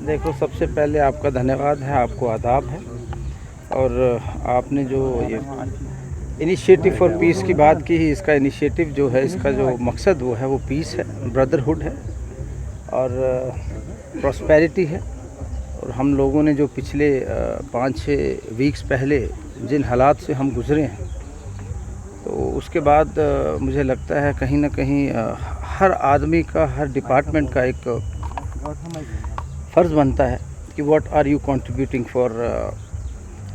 देखो, सबसे पहले आपका धन्यवाद है, आपको आदाब है। और आपने जो ये इनिशिएटिव फॉर पीस की बात की, इसका इनिशिएटिव जो है, इसका जो मकसद वो है, वो पीस है, ब्रदरहुड है और प्रॉस्पेरिटी है। और हम लोगों ने जो पिछले 5-6 वीक्स पहले जिन हालात से हम गुज़रे हैं, तो उसके बाद मुझे लगता है कहीं ना कहीं हर आदमी का, हर डिपार्टमेंट का एक फ़र्ज़ बनता है कि what are you contributing for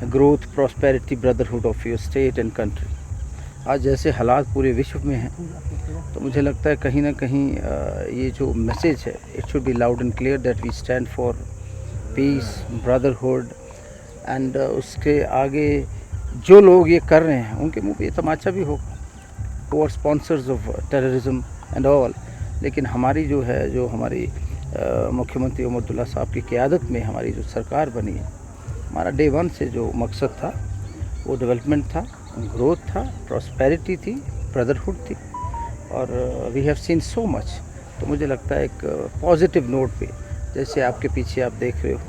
growth, prosperity, brotherhood of your state and country. आज जैसे हालात पूरे विश्व में हैं, तो मुझे लगता है कहीं ना कहीं ये जो मैसेज है, it should be loud and clear that we stand for peace, brotherhood. And उसके आगे जो लोग ये कर रहे हैं, उनके मुंह पे ये तमाचा भी होगा, वो our sponsors of terrorism and all. लेकिन हमारी जो है, जो हमारी मुख्यमंत्री उमर अब्दुल्ला साहब की क़यादत में हमारी जो सरकार बनी है, हमारा डे 1 से जो मकसद था वो डेवलपमेंट था, ग्रोथ था, प्रॉस्पेरिटी थी, ब्रदरहुड थी। और we have seen so much. तो मुझे लगता है एक पॉजिटिव नोट पे, जैसे आपके पीछे आप देख रहे हो,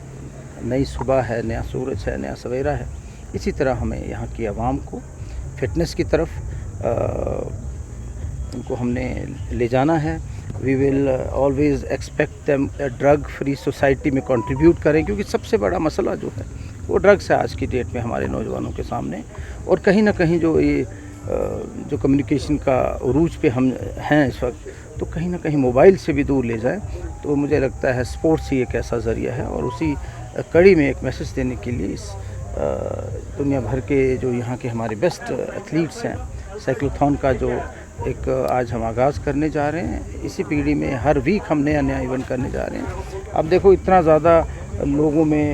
नई सुबह है, नया सूरज है, नया सवेरा है, इसी तरह हमें यहाँ की आवाम को फिटनेस की तरफ उनको हमने ले जाना है। We will always expect them drug free society में कंट्रीब्यूट करें, क्योंकि सबसे बड़ा मसला जो है वो ड्रग्स है आज की डेट में हमारे नौजवानों के सामने। और कहीं ना कहीं जो ये जो कम्युनिकेशन का उरूज पे हम हैं इस वक्त, तो कहीं ना कहीं मोबाइल से भी दूर ले जाएं। तो मुझे लगता है स्पोर्ट्स ही एक ऐसा ज़रिया है। और उसी कड़ी में एक मैसेज देने के लिए इस दुनिया भर के जो यहाँ के हमारे बेस्ट एथलीट्स हैं, साइक्लोथॉन का जो एक आज हम आगाज़ करने जा रहे हैं। इसी पीढ़ी में हर वीक हम नया इवेंट करने जा रहे हैं। अब देखो, इतना ज़्यादा लोगों में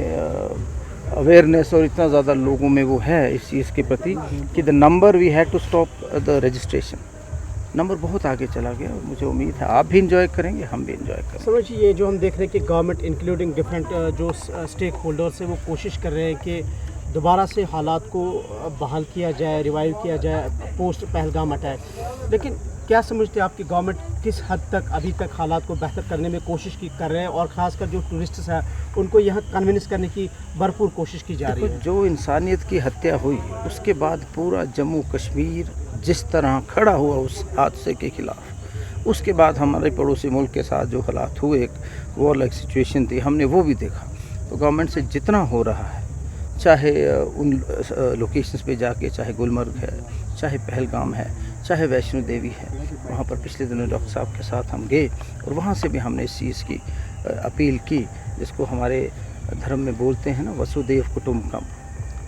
अवेयरनेस और इतना ज़्यादा लोगों में वो है इस चीज़ के प्रति कि the number we had to stop the registration, number बहुत आगे चला गया। और मुझे उम्मीद है आप भी इंजॉय करेंगे, हम भी इंजॉय करेंगे। समझिए, ये जो हम देख रहे हैं कि गवर्नमेंट इंक्लूडिंग डिफरेंट जो स्टेक होल्डर्स है, वो कोशिश कर रहे हैं कि दोबारा से हालात को बहाल किया जाए, रिवाइव किया जाए पोस्ट पहलगाम अटैक। लेकिन क्या समझते हैं आपकी गवर्नमेंट किस हद तक अभी तक हालात को बेहतर करने में कोशिश कर रहे हैं, और ख़ासकर जो टूरिस्ट्स हैं उनको यहाँ कन्विंस करने की भरपूर कोशिश की जा रही है? जो इंसानियत की हत्या हुई, उसके बाद पूरा जम्मू कश्मीर जिस तरह खड़ा हुआ उस हादसे के ख़िलाफ़, उसके बाद हमारे पड़ोसी मुल्क के साथ जो हालात हुए, एक वॉर लाइक सिचुएशन थी, हमने वो भी देखा। तो गवर्नमेंट से जितना हो रहा है, चाहे उन लोकेशंस पे जाके, चाहे गुलमर्ग है, चाहे पहलगाम है, चाहे वैष्णो देवी है, वहाँ पर पिछले दिनों डॉक्टर साहब के साथ हम गए और वहाँ से भी हमने इस चीज़ की अपील की, जिसको हमारे धर्म में बोलते हैं ना, वसुदेव कुटुम्बकम,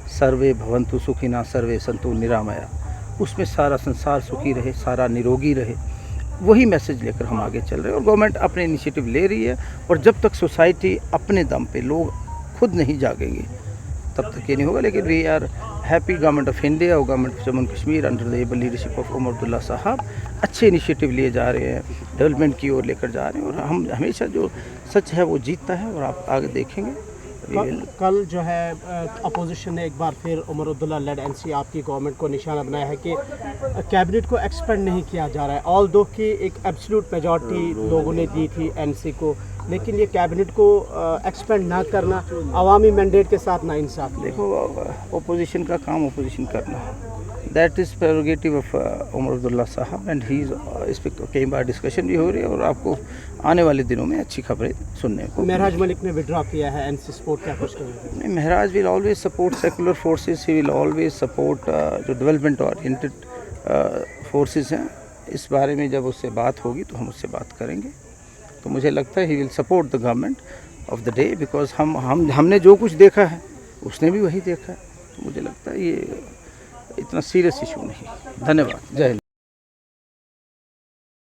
सर्वे भवन्तु सुखिनः सर्वे सन्तु निरामया। उसमें सारा संसार सुखी रहे, सारा निरोगी रहे, वही मैसेज लेकर हम आगे चल रहे हैं। और गवर्नमेंट अपने इनिशिएटिव ले रही है। और जब तक सोसाइटी अपने दम पे, लोग खुद नहीं जागेंगे, तब तक ये नहीं होगा। लेकिन we are happy, government of India और government of Jammu and Kashmir under the able leadership of Omar Abdullah Sahab अच्छे इनिशिएटिव लिए जा रहे हैं, डेवलपमेंट की ओर लेकर जा रहे हैं। और हम हमेशा जो सच है वो जीतता है, और आप आगे देखेंगे। कल जो है अपोजिशन ने एक बार फिर उमर अब्दुल्ला लेड एनसी आपकी गवर्नमेंट को निशाना बनाया है कि कैबिनेट को एक्सपेंड नहीं किया जा रहा है। ऑल दो की एक एब्सोल्यूट मेजॉरिटी लोगों ने दी थी एनसी को, लेकिन ये कैबिनेट को एक्सपेंड ना करना अवामी मैंडेट के साथ नाइंसाफ़ी। देखो, ओपोजिशन का काम ओपोजिशन करना है, that is prerogative of Omar Abdullah साहब एंड ही इस पर कई बार डिस्कशन भी हो रही है। और आपको आने वाले दिनों में अच्छी खबरें सुनने को। महराज मलिक ने विड्रॉ किया है एनसी सपोर्ट, क्या कुछ करेंगे? Maharaj will always support secular forces, he will always support जो डेवलपमेंट ओरिएंटेड फोर्सेस हैं। इस बारे में जब उससे बात होगी तो हम उससे बात करेंगे। तो मुझे लगता है he will support the government of the day, because हमने जो कुछ देखा है उसने भी वही देखा है। तो मुझे लगता है ये इतना सीरियस इशू नहीं। धन्यवाद। जय हिंद।